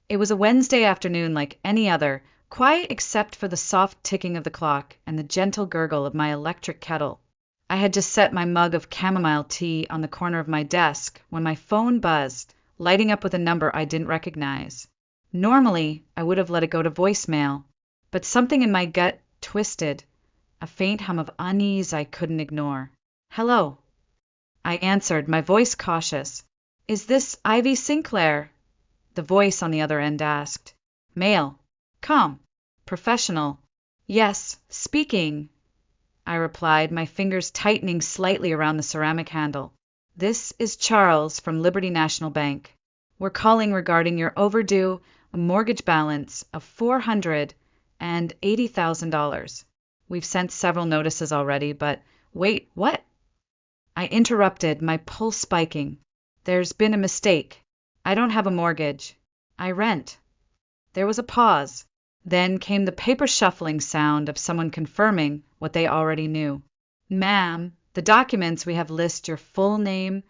It was a Wednesday afternoon like any other, quiet except for the soft ticking of the clock and the gentle gurgle of my electric kettle. I had just set my mug of chamomile tea on the corner of my desk when my phone buzzed, lighting up with a number I didn't recognize. Normally, I would have let it go to voicemail, but something in my gut twisted, a faint hum of unease I couldn't ignore. "Hello." I answered, my voice cautious. "Is this Ivy Sinclair?" The voice on the other end asked. "Male. Calm. Professional." "Yes, speaking," I replied, my fingers tightening slightly around the ceramic handle. "This is Charles from Liberty National Bank. We're calling regarding your overdue mortgage balance of $480,000. We've sent several notices already, but wait, what?" I interrupted, my pulse spiking. "There's been a mistake. I don't have a mortgage. I rent." There was a pause. Then came the paper shuffling sound of someone confirming what they already knew. "Ma'am, the documents we have list your full name,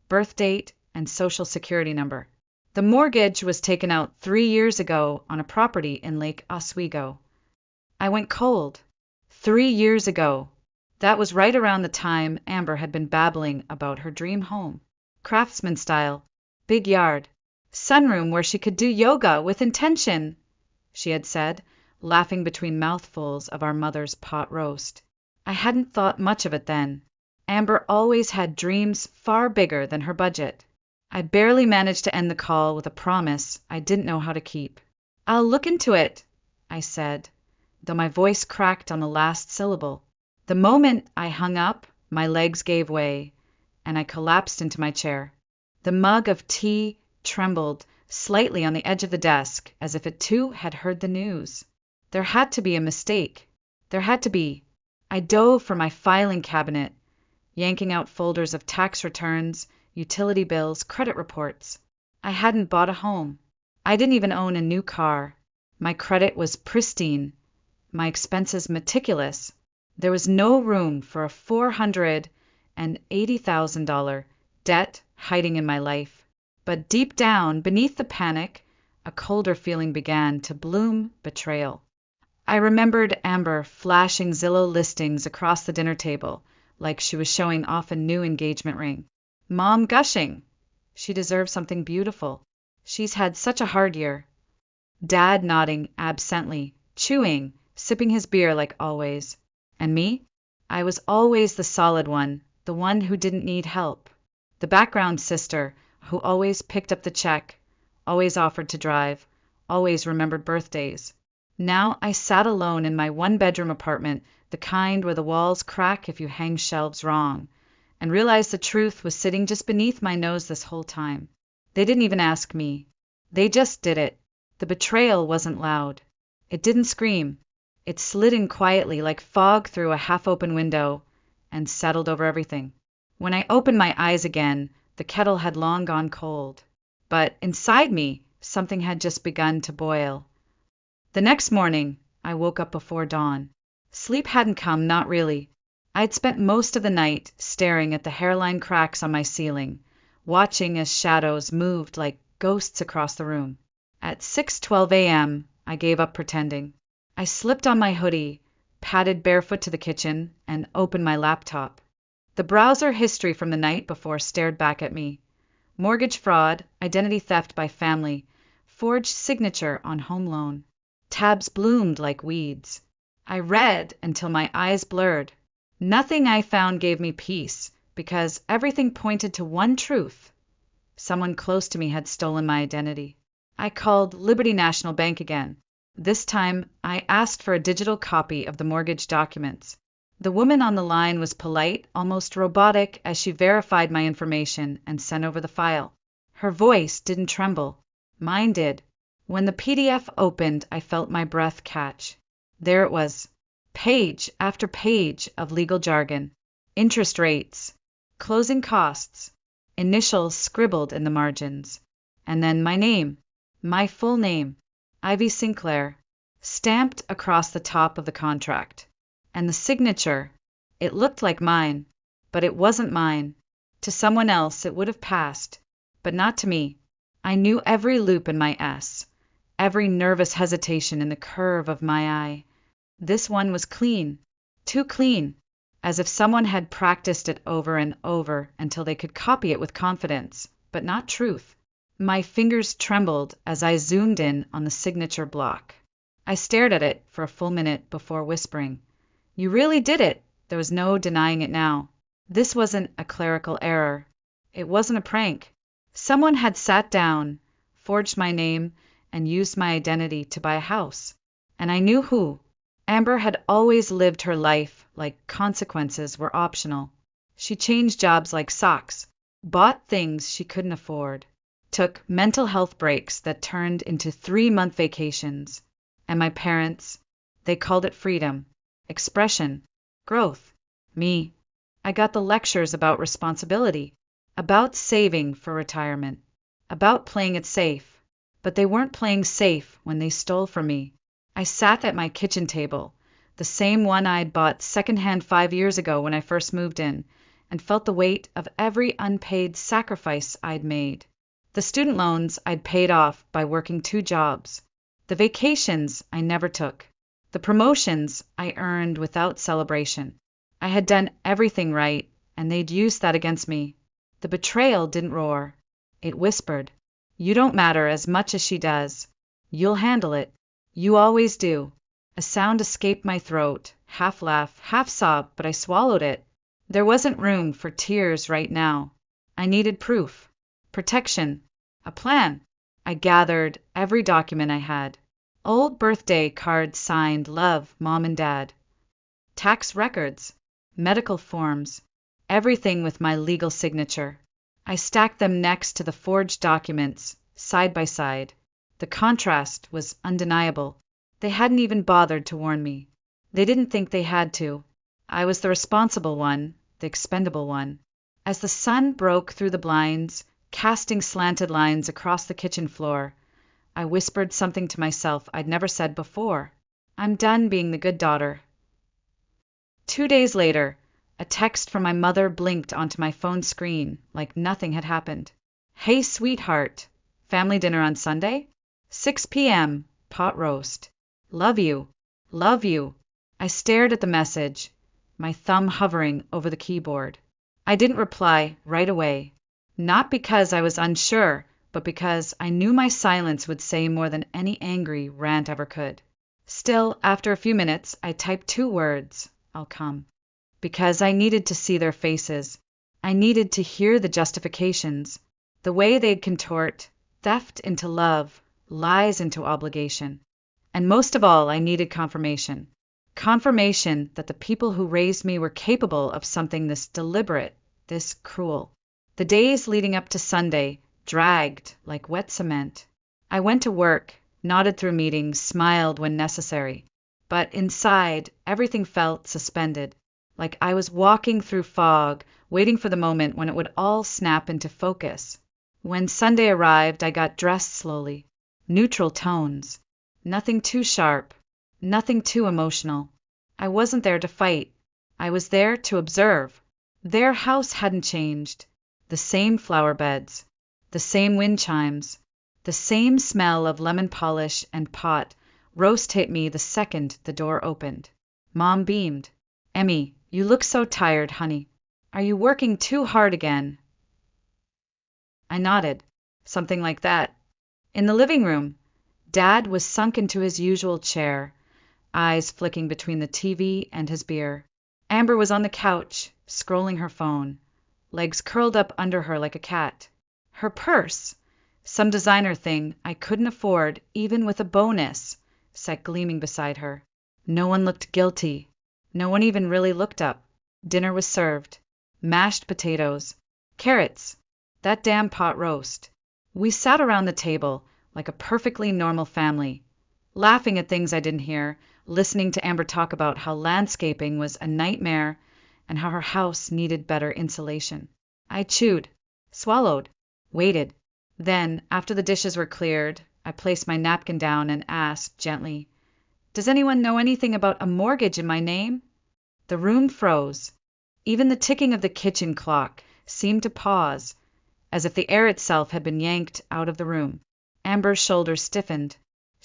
birth date, and social security number. The mortgage was taken out 3 years ago on a property in Lake Oswego." I went cold. 3 years ago. That was right around the time Amber had been babbling about her dream home. Craftsman style, big yard, sunroom where she could do yoga with intention, she had said, laughing between mouthfuls of our mother's pot roast. I hadn't thought much of it then. Amber always had dreams far bigger than her budget. I barely managed to end the call with a promise I didn't know how to keep. "I'll look into it," I said, though my voice cracked on the last syllable. The moment I hung up, my legs gave way, and I collapsed into my chair. The mug of tea trembled slightly on the edge of the desk, as if it too had heard the news. There had to be a mistake. There had to be. I dove for my filing cabinet, yanking out folders of tax returns, utility bills, credit reports. I hadn't bought a home. I didn't even own a new car. My credit was pristine, my expenses meticulous. There was no room for a $480,000 debt hiding in my life. But deep down, beneath the panic, a colder feeling began to bloom: betrayal. I remembered Amber flashing Zillow listings across the dinner table, like she was showing off a new engagement ring. Mom gushing. She deserves something beautiful. She's had such a hard year. Dad nodding absently, chewing, sipping his beer like always. And me? I was always the solid one, the one who didn't need help. The background sister who always picked up the check, always offered to drive, always remembered birthdays. Now I sat alone in my one-bedroom apartment, the kind where the walls crack if you hang shelves wrong, and realized the truth was sitting just beneath my nose this whole time. They didn't even ask me. They just did it. The betrayal wasn't loud. It didn't scream. It slid in quietly like fog through a half-open window and settled over everything. When I opened my eyes again, the kettle had long gone cold. But inside me, something had just begun to boil. The next morning, I woke up before dawn. Sleep hadn't come, not really. I'd spent most of the night staring at the hairline cracks on my ceiling, watching as shadows moved like ghosts across the room. At 6:12 a.m., I gave up pretending. I slipped on my hoodie, padded barefoot to the kitchen, and opened my laptop. The browser history from the night before stared back at me. Mortgage fraud, identity theft by family, forged signature on home loan. Tabs bloomed like weeds. I read until my eyes blurred. Nothing I found gave me peace, because everything pointed to one truth. Someone close to me had stolen my identity. I called Liberty National Bank again. This time, I asked for a digital copy of the mortgage documents. The woman on the line was polite, almost robotic, as she verified my information and sent over the file. Her voice didn't tremble. Mine did. When the PDF opened, I felt my breath catch. There it was, page after page of legal jargon, interest rates, closing costs, initials scribbled in the margins, and then my name, my full name, Ivy Sinclair, stamped across the top of the contract. And the signature, it looked like mine, but it wasn't mine. To someone else it would have passed, but not to me. I knew every loop in my S, every nervous hesitation in the curve of my eye. This one was clean, too clean, as if someone had practiced it over and over until they could copy it with confidence, but not truth. My fingers trembled as I zoomed in on the signature block. I stared at it for a full minute before whispering, "You really did it!" There was no denying it now. This wasn't a clerical error. It wasn't a prank. Someone had sat down, forged my name, and used my identity to buy a house. And I knew who. Amber had always lived her life like consequences were optional. She changed jobs like socks, bought things she couldn't afford, took mental health breaks that turned into 3-month vacations. And my parents, they called it freedom, expression, growth. Me, I got the lectures about responsibility, about saving for retirement, about playing it safe. But they weren't playing safe when they stole from me. I sat at my kitchen table, the same one I'd bought secondhand 5 years ago when I first moved in, and felt the weight of every unpaid sacrifice I'd made. The student loans I'd paid off by working 2 jobs. The vacations I never took. The promotions I earned without celebration. I had done everything right, and they'd used that against me. The betrayal didn't roar. It whispered, "You don't matter as much as she does. You'll handle it. You always do." A sound escaped my throat, half laugh, half sob, but I swallowed it. There wasn't room for tears right now. I needed proof, protection, a plan. I gathered every document I had. Old birthday cards signed Love, Mom and Dad. Tax records, medical forms, everything with my legal signature. I stacked them next to the forged documents, side by side. The contrast was undeniable. They hadn't even bothered to warn me. They didn't think they had to. I was the responsible one, the expendable one. As the sun broke through the blinds, casting slanted lines across the kitchen floor, I whispered something to myself I'd never said before. I'm done being the good daughter. 2 days later, a text from my mother blinked onto my phone screen like nothing had happened. "Hey, sweetheart. Family dinner on Sunday? 6 p.m. Pot roast. Love you. Love you." I stared at the message, my thumb hovering over the keyboard. I didn't reply right away. Not because I was unsure, but because I knew my silence would say more than any angry rant ever could. Still, after a few minutes, I typed 2 words, "I'll come." Because I needed to see their faces. I needed to hear the justifications, the way they'd contort theft into love, lies into obligation. And most of all, I needed confirmation. Confirmation that the people who raised me were capable of something this deliberate, this cruel. The days leading up to Sunday dragged like wet cement. I went to work, nodded through meetings, smiled when necessary. But inside, everything felt suspended. Like I was walking through fog, waiting for the moment when it would all snap into focus. When Sunday arrived, I got dressed slowly. Neutral tones. Nothing too sharp. Nothing too emotional. I wasn't there to fight. I was there to observe. Their house hadn't changed. The same flower beds. The same wind chimes. The same smell of lemon polish and pot. Roast hit me the second the door opened. Mom beamed. "Emmy, you look so tired, honey. Are you working too hard again?" I nodded. Something like that. In the living room, Dad was sunk into his usual chair, eyes flicking between the TV and his beer. Amber was on the couch, scrolling her phone, legs curled up under her like a cat. Her purse, some designer thing I couldn't afford even with a bonus, sat gleaming beside her. No one looked guilty. No one even really looked up. Dinner was served. Mashed potatoes. Carrots. That damn pot roast. We sat around the table like a perfectly normal family, laughing at things I didn't hear, listening to Amber talk about how landscaping was a nightmare and how her house needed better insulation. I chewed, swallowed, waited. Then, after the dishes were cleared, I placed my napkin down and asked gently, "Does anyone know anything about a mortgage in my name?" The room froze. Even the ticking of the kitchen clock seemed to pause, as if the air itself had been yanked out of the room. Amber's shoulders stiffened.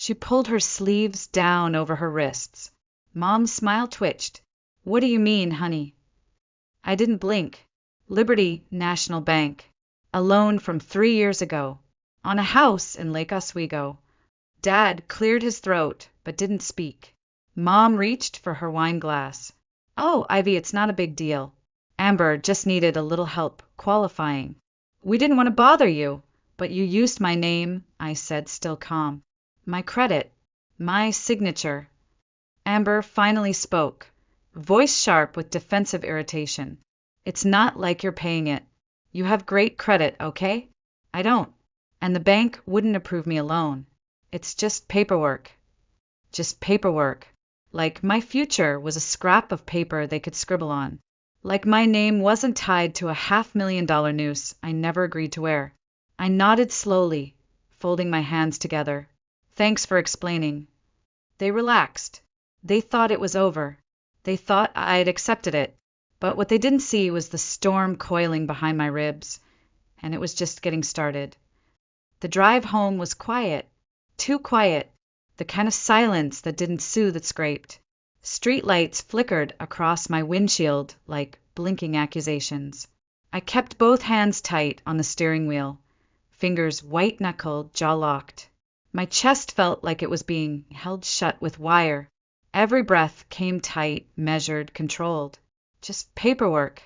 She pulled her sleeves down over her wrists. Mom's smile twitched. What do you mean, honey? I didn't blink. Liberty National Bank. A loan from 3 years ago. On a house in Lake Oswego. Dad cleared his throat, but didn't speak. Mom reached for her wine glass. Oh, Ivy, it's not a big deal. Amber just needed a little help qualifying. We didn't want to bother you, but you used my name, I said, still calm. My credit. My signature. Amber finally spoke, voice sharp with defensive irritation. It's not like you're paying it. You have great credit, okay? I don't. And the bank wouldn't approve me a loan. It's just paperwork. Just paperwork. Like my future was a scrap of paper they could scribble on. Like my name wasn't tied to a $500,000 noose I never agreed to wear. I nodded slowly, folding my hands together. Thanks for explaining. They relaxed. They thought it was over. They thought I'd accepted it. But what they didn't see was the storm coiling behind my ribs, and it was just getting started. The drive home was quiet. Too quiet. The kind of silence that didn't soothe, it scraped. Street lights flickered across my windshield like blinking accusations. I kept both hands tight on the steering wheel, fingers white-knuckled, jaw-locked. My chest felt like it was being held shut with wire. Every breath came tight, measured, controlled. Just paperwork.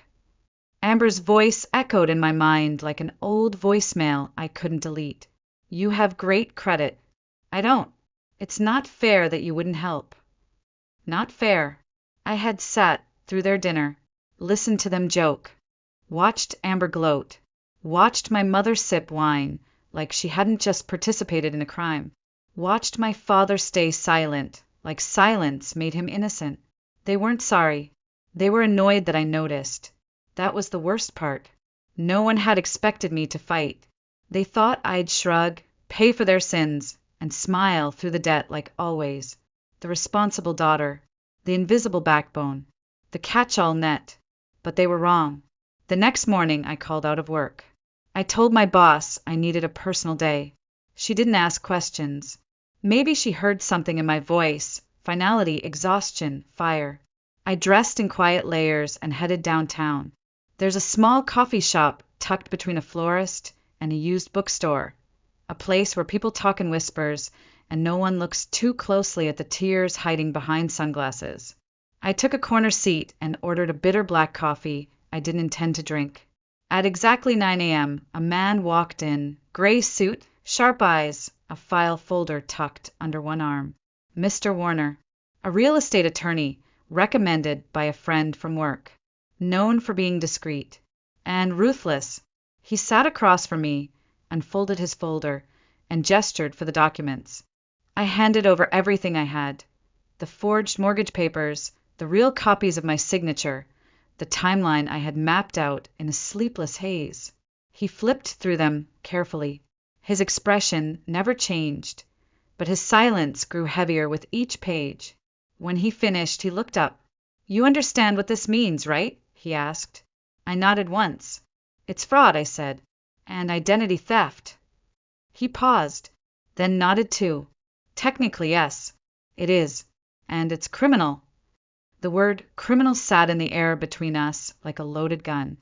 Amber's voice echoed in my mind like an old voicemail I couldn't delete. You have great credit. I don't. It's not fair that you wouldn't help. Not fair. I had sat through their dinner, listened to them joke, watched Amber gloat, watched my mother sip wine like she hadn't just participated in a crime, watched my father stay silent like silence made him innocent. They weren't sorry. They were annoyed that I noticed. That was the worst part. No one had expected me to fight. They thought I'd shrug, pay for their sins, and smile through the debt like always. The responsible daughter, the invisible backbone, the catch-all net. But they were wrong. The next morning I called out of work. I told my boss I needed a personal day. She didn't ask questions. Maybe she heard something in my voice, finality, exhaustion, fire. I dressed in quiet layers and headed downtown. There's a small coffee shop tucked between a florist and a used bookstore, a place where people talk in whispers and no one looks too closely at the tears hiding behind sunglasses. I took a corner seat and ordered a bitter black coffee I didn't intend to drink. At exactly 9 a.m., a man walked in, gray suit, sharp eyes, a file folder tucked under one arm. Mr. Warner, a real estate attorney, recommended by a friend from work, known for being discreet and ruthless. He sat across from me, unfolded his folder, and gestured for the documents. I handed over everything I had, the forged mortgage papers, the real copies of my signature, the timeline I had mapped out in a sleepless haze. He flipped through them carefully. His expression never changed, but his silence grew heavier with each page. When he finished, he looked up. You understand what this means, right? He asked. I nodded once. It's fraud, I said, and identity theft. He paused, then nodded too. Technically, yes, it is, and it's criminal. The word criminal sat in the air between us like a loaded gun.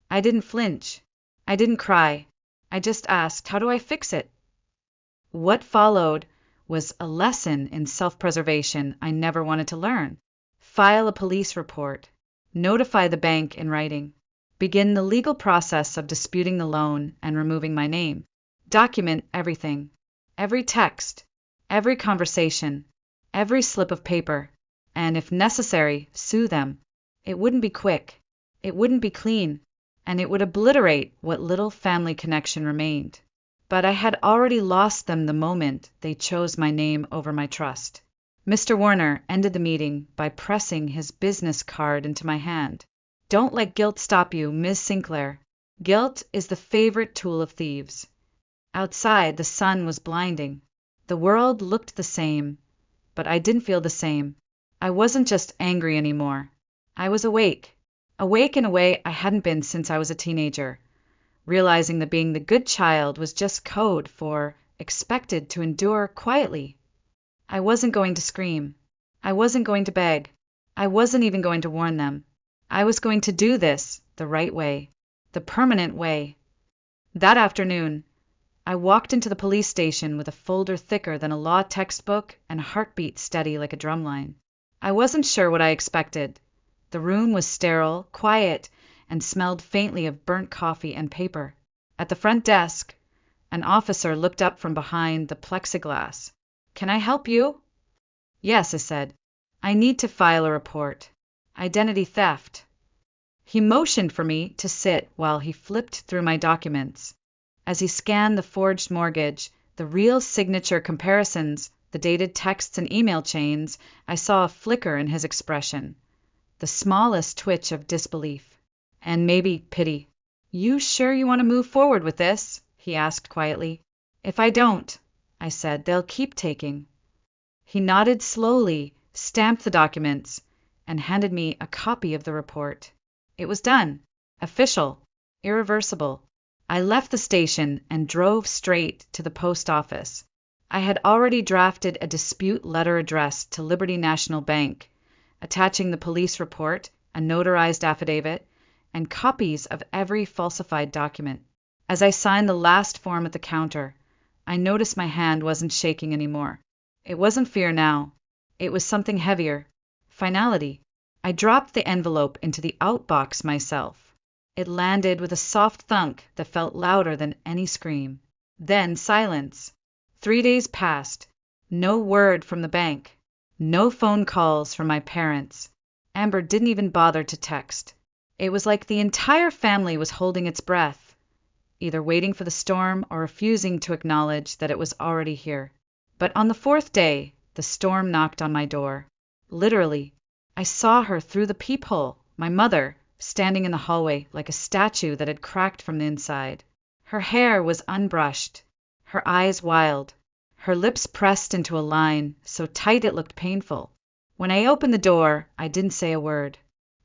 I didn't flinch. I didn't cry. I just asked, how do I fix it? What followed was a lesson in self-preservation I never wanted to learn. File a police report. Notify the bank in writing. Begin the legal process of disputing the loan and removing my name. Document everything. Every text. Every conversation. Every slip of paper. And if necessary, sue them. It wouldn't be quick. It wouldn't be clean. And it would obliterate what little family connection remained. But I had already lost them the moment they chose my name over my trust. Mr. Warner ended the meeting by pressing his business card into my hand. Don't let guilt stop you, Miss Sinclair. Guilt is the favorite tool of thieves. Outside, the sun was blinding. The world looked the same, but I didn't feel the same. I wasn't just angry anymore. I was awake. Awake in a way I hadn't been since I was a teenager, realizing that being the good child was just code for expected to endure quietly. I wasn't going to scream. I wasn't going to beg. I wasn't even going to warn them. I was going to do this the right way, the permanent way. That afternoon, I walked into the police station with a folder thicker than a law textbook and a heartbeat steady like a drumline. I wasn't sure what I expected. The room was sterile, quiet, and smelled faintly of burnt coffee and paper. At the front desk, an officer looked up from behind the plexiglass. "Can I help you?" "Yes," I said. "I need to file a report. Identity theft." He motioned for me to sit while he flipped through my documents. As he scanned the forged mortgage, the real signature comparisons, the dated texts and email chains, I saw a flicker in his expression, the smallest twitch of disbelief, and maybe pity. "You sure you want to move forward with this?" he asked quietly. "If I don't," I said, "they'll keep taking." He nodded slowly, stamped the documents, and handed me a copy of the report. It was done. Official. Irreversible. I left the station and drove straight to the post office. I had already drafted a dispute letter addressed to Liberty National Bank, attaching the police report, a notarized affidavit, and copies of every falsified document. As I signed the last form at the counter, I noticed my hand wasn't shaking anymore. It wasn't fear now. It was something heavier. Finality. I dropped the envelope into the outbox myself. It landed with a soft thunk that felt louder than any scream. Then silence. 3 days passed. No word from the bank. No phone calls from my parents. Amber didn't even bother to text. It was like the entire family was holding its breath, either waiting for the storm or refusing to acknowledge that it was already here. But on the 4th day, the storm knocked on my door. Literally. I saw her through the peephole, my mother, standing in the hallway like a statue that had cracked from the inside. Her hair was unbrushed, her eyes wild, her lips pressed into a line so tight it looked painful. When I opened the door, I didn't say a word.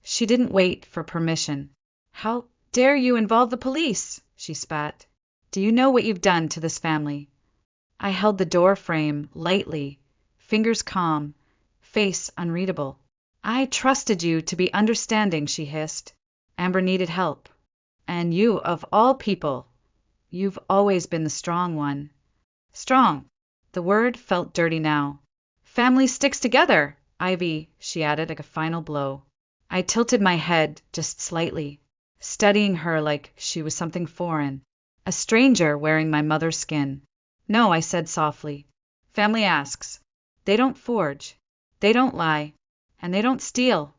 She didn't wait for permission. "How dare you involve the police?" she spat. "Do you know what you've done to this family?" I held the door frame lightly, fingers calm, face unreadable. "I trusted you to be understanding," she hissed. "Amber needed help. And you, of all people, you've always been the strong one." Strong. The word felt dirty now. "Family sticks together, Ivy," she added like a final blow. I tilted my head just slightly, studying her like she was something foreign, a stranger wearing my mother's skin. "No," I said softly. "Family asks. They don't forge. They don't lie. And they don't steal."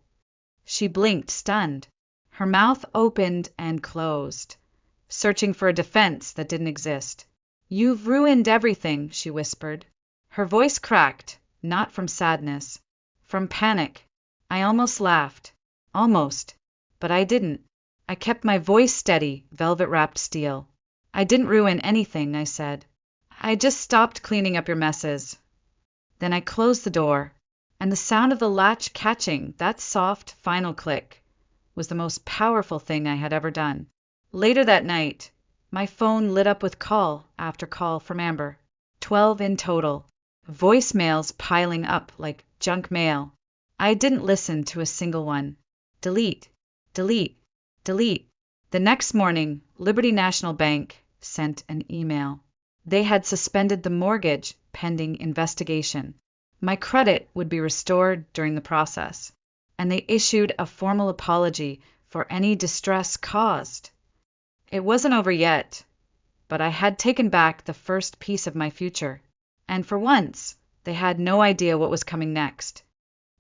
She blinked, stunned. Her mouth opened and closed, searching for a defense that didn't exist. "You've ruined everything," she whispered. Her voice cracked, not from sadness, from panic. I almost laughed. Almost. But I didn't. I kept my voice steady, velvet-wrapped steel. "I didn't ruin anything," I said. "I just stopped cleaning up your messes." Then I closed the door, and the sound of the latch catching, that soft, final click, was the most powerful thing I had ever done. Later that night, my phone lit up with call after call from Amber. 12 in total. Voicemails piling up like junk mail. I didn't listen to a single one. Delete, delete, delete. The next morning, Liberty National Bank sent an email. They had suspended the mortgage pending investigation. My credit would be restored during the process, and they issued a formal apology for any distress caused. It wasn't over yet, but I had taken back the first piece of my future, and for once, they had no idea what was coming next.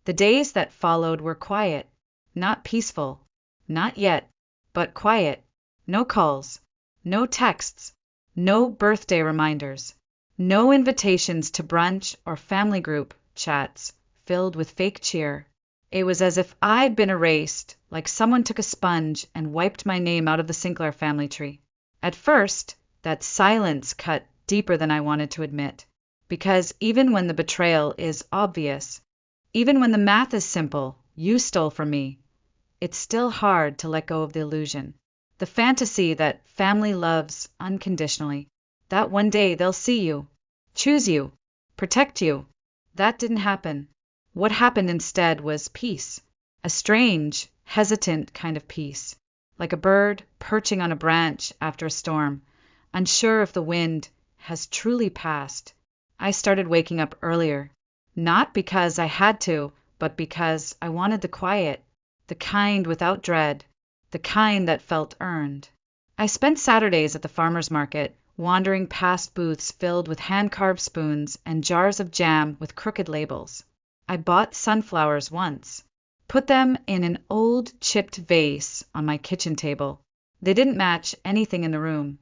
The days that followed were quiet, not peaceful, not yet, but quiet. No calls, no texts, no birthday reminders, no invitations to brunch or family group chats filled with fake cheer. It was as if I'd been erased, like someone took a sponge and wiped my name out of the Sinclair family tree. At first, that silence cut deeper than I wanted to admit, because even when the betrayal is obvious, even when the math is simple, you stole from me, it's still hard to let go of the illusion. The fantasy that family loves unconditionally, that one day they'll see you, choose you, protect you, That didn't happen. What happened instead was peace. A strange, hesitant kind of peace. Like a bird perching on a branch after a storm, unsure if the wind has truly passed. I started waking up earlier. Not because I had to, but because I wanted the quiet. The kind without dread. The kind that felt earned. I spent Saturdays at the farmer's market, wandering past booths filled with hand-carved spoons and jars of jam with crooked labels. I bought sunflowers once, put them in an old chipped vase on my kitchen table. They didn't match anything in the room,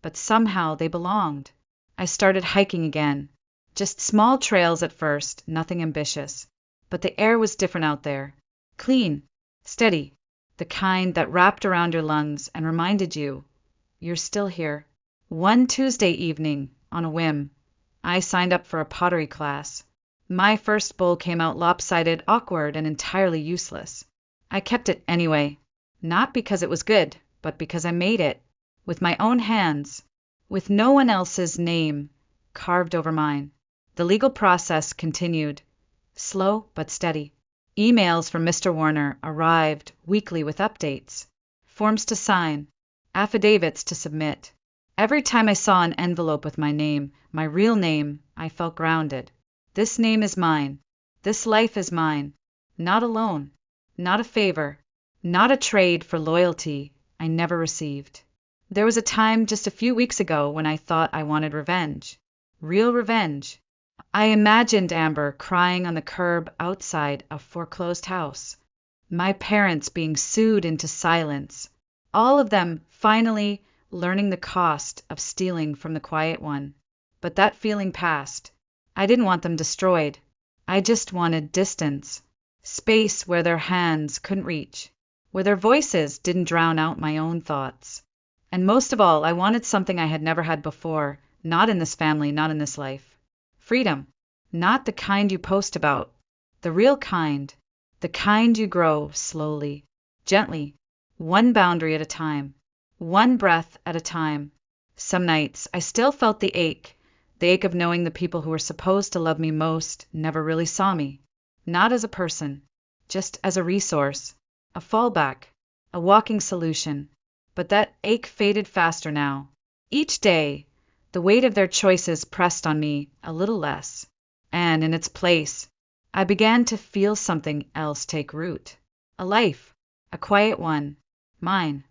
but somehow they belonged. I started hiking again. Just small trails at first, nothing ambitious. But the air was different out there. Clean, steady, the kind that wrapped around your lungs and reminded you, you're still here. One Tuesday evening, on a whim, I signed up for a pottery class. My first bowl came out lopsided, awkward, and entirely useless. I kept it anyway, not because it was good, but because I made it, with my own hands, with no one else's name carved over mine. The legal process continued, slow but steady. Emails from Mr. Warner arrived weekly with updates, forms to sign, affidavits to submit. Every time I saw an envelope with my name, my real name, I felt grounded. This name is mine. This life is mine. Not a loan, not a favor, not a trade for loyalty I never received. There was a time just a few weeks ago when I thought I wanted revenge. Real revenge. I imagined Amber crying on the curb outside a foreclosed house. My parents being sued into silence. All of them finally learning the cost of stealing from the quiet one. But that feeling passed. I didn't want them destroyed. I just wanted distance. Space where their hands couldn't reach. Where their voices didn't drown out my own thoughts. And most of all, I wanted something I had never had before, not in this family, not in this life. Freedom. Not the kind you post about. The real kind. The kind you grow slowly, gently, one boundary at a time, one breath at a time. Some nights I still felt the ache of knowing the people who were supposed to love me most never really saw me. Not as a person, just as a resource, a fallback, a walking solution. But that ache faded faster now. Each day, the weight of their choices pressed on me a little less, and in its place, I began to feel something else take root. A life, a quiet one, mine.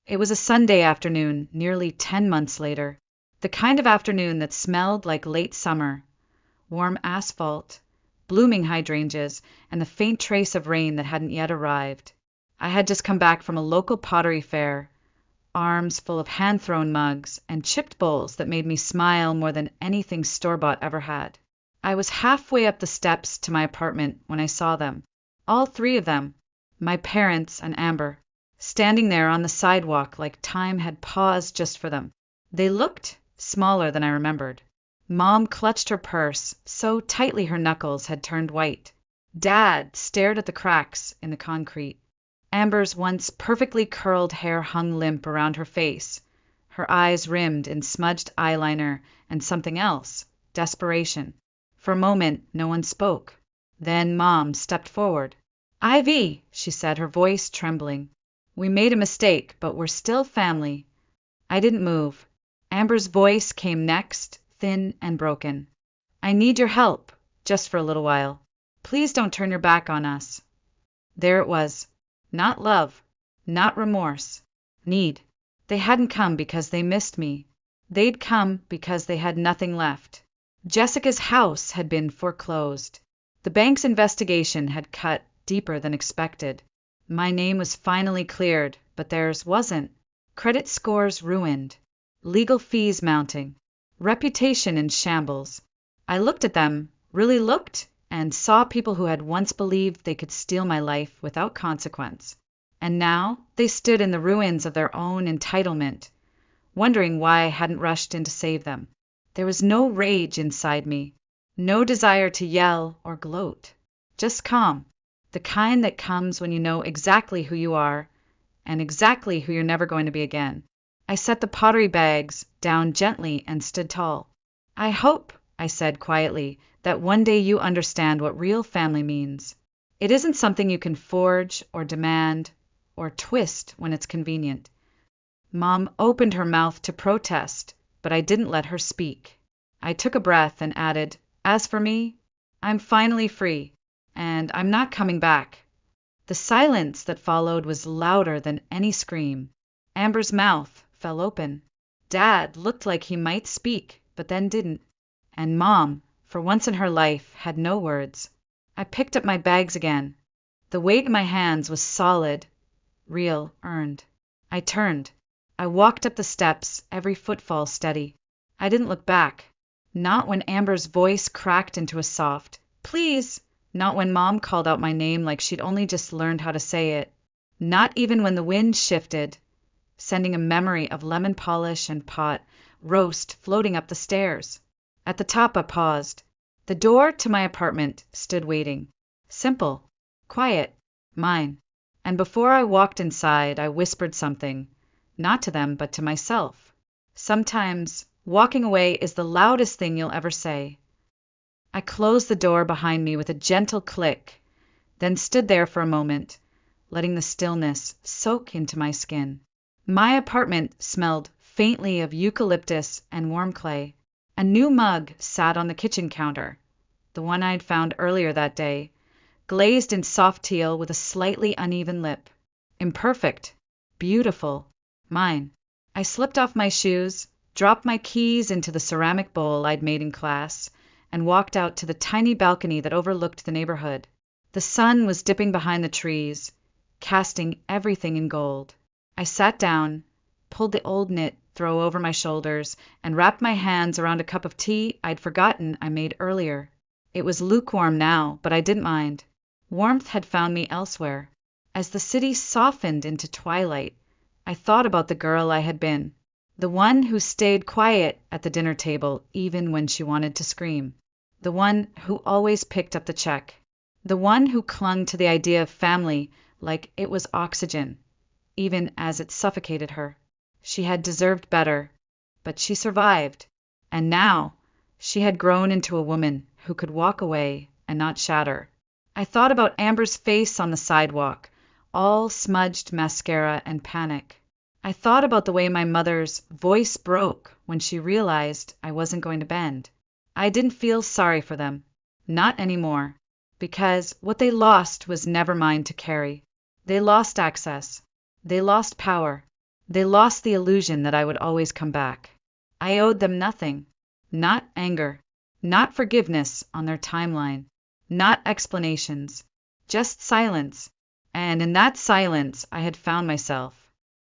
It was a Sunday afternoon, nearly 10 months later, the kind of afternoon that smelled like late summer, warm asphalt, blooming hydrangeas, and the faint trace of rain that hadn't yet arrived. I had just come back from a local pottery fair, arms full of hand-thrown mugs and chipped bowls that made me smile more than anything store-bought ever had. I was halfway up the steps to my apartment when I saw them, all three of them, my parents and Amber, standing there on the sidewalk like time had paused just for them. They looked smaller than I remembered. Mom clutched her purse so tightly her knuckles had turned white. Dad stared at the cracks in the concrete. Amber's once perfectly curled hair hung limp around her face, her eyes rimmed in smudged eyeliner and something else, desperation. For a moment, no one spoke. Then Mom stepped forward. "Ivy," she said, her voice trembling. "We made a mistake, but we're still family." I didn't move. Amber's voice came next, thin and broken. "I need your help, just for a little while. Please don't turn your back on us." There it was. Not love, not remorse. Need. They hadn't come because they missed me. They'd come because they had nothing left. Jessica's house had been foreclosed. The bank's investigation had cut deeper than expected. My name was finally cleared, but theirs wasn't. Credit scores ruined. Legal fees mounting. Reputation in shambles. I looked at them, really looked, and saw people who had once believed they could steal my life without consequence. And now they stood in the ruins of their own entitlement, wondering why I hadn't rushed in to save them. There was no rage inside me, no desire to yell or gloat, just calm, the kind that comes when you know exactly who you are and exactly who you're never going to be again. I set the pottery bags down gently and stood tall. "I hope I said quietly, that one day you understand what real family means. It isn't something you can forge or demand or twist when it's convenient. Mom opened her mouth to protest, but I didn't let her speak. I took a breath and added, "As for me, I'm finally free, and I'm not coming back." The silence that followed was louder than any scream. Amber's mouth fell open. Dad looked like he might speak, but then didn't. And Mom, for once in her life, had no words. I picked up my bags again. The weight in my hands was solid, real, earned. I turned. I walked up the steps, every footfall steady. I didn't look back. Not when Amber's voice cracked into a soft, "Please!" Not when Mom called out my name like she'd only just learned how to say it. Not even when the wind shifted, sending a memory of lemon polish and pot roast floating up the stairs. At the top I paused. The door to my apartment stood waiting. Simple, quiet, mine. And before I walked inside, I whispered something, not to them, but to myself. Sometimes walking away is the loudest thing you'll ever say. I closed the door behind me with a gentle click, then stood there for a moment, letting the stillness soak into my skin. My apartment smelled faintly of eucalyptus and warm clay. A new mug sat on the kitchen counter, the one I'd found earlier that day, glazed in soft teal with a slightly uneven lip. Imperfect, beautiful, mine. I slipped off my shoes, dropped my keys into the ceramic bowl I'd made in class, and walked out to the tiny balcony that overlooked the neighborhood. The sun was dipping behind the trees, casting everything in gold. I sat down, pulled the old knit throw over my shoulders, and wrapped my hands around a cup of tea I'd forgotten I made earlier. It was lukewarm now, but I didn't mind. Warmth had found me elsewhere. As the city softened into twilight, I thought about the girl I had been, the one who stayed quiet at the dinner table even when she wanted to scream, the one who always picked up the check, the one who clung to the idea of family like it was oxygen, even as it suffocated her. She had deserved better, but she survived, and now she had grown into a woman who could walk away and not shatter. I thought about Amber's face on the sidewalk, all smudged mascara and panic. I thought about the way my mother's voice broke when she realized I wasn't going to bend. I didn't feel sorry for them, not anymore, because what they lost was never mine to carry. They lost access. They lost power. They lost the illusion that I would always come back. I owed them nothing. Not anger. Not forgiveness on their timeline. Not explanations. Just silence. And in that silence, I had found myself.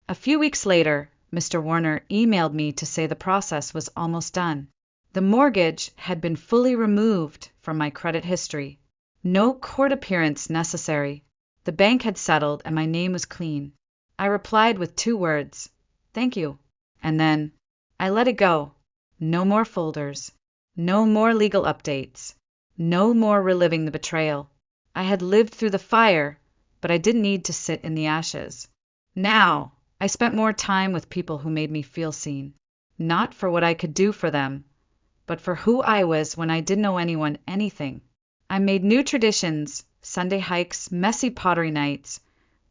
A few weeks later, Mr. Warner emailed me to say the process was almost done. The mortgage had been fully removed from my credit history. No court appearance necessary. The bank had settled and my name was clean. I replied with 2 words, "Thank you." And then I let it go. No more folders. No more legal updates. No more reliving the betrayal. I had lived through the fire, but I didn't need to sit in the ashes. Now, I spent more time with people who made me feel seen. Not for what I could do for them, but for who I was when I didn't owe anyone anything. I made new traditions, Sunday hikes, messy pottery nights,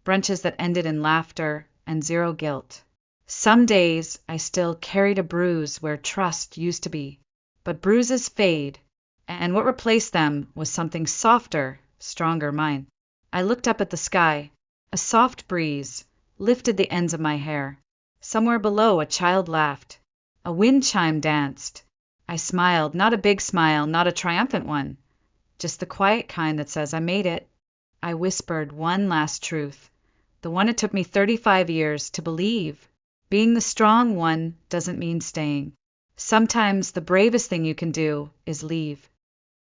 brunches that ended in laughter and 0 guilt. Some days I still carried a bruise where trust used to be, but bruises fade, and what replaced them was something softer, stronger, mine. I looked up at the sky. A soft breeze lifted the ends of my hair. Somewhere below, a child laughed. A wind chime danced. I smiled, not a big smile, not a triumphant one, just the quiet kind that says, "I made it." I whispered one last truth, the one it took me 35 years to believe. Being the strong one doesn't mean staying. Sometimes the bravest thing you can do is leave.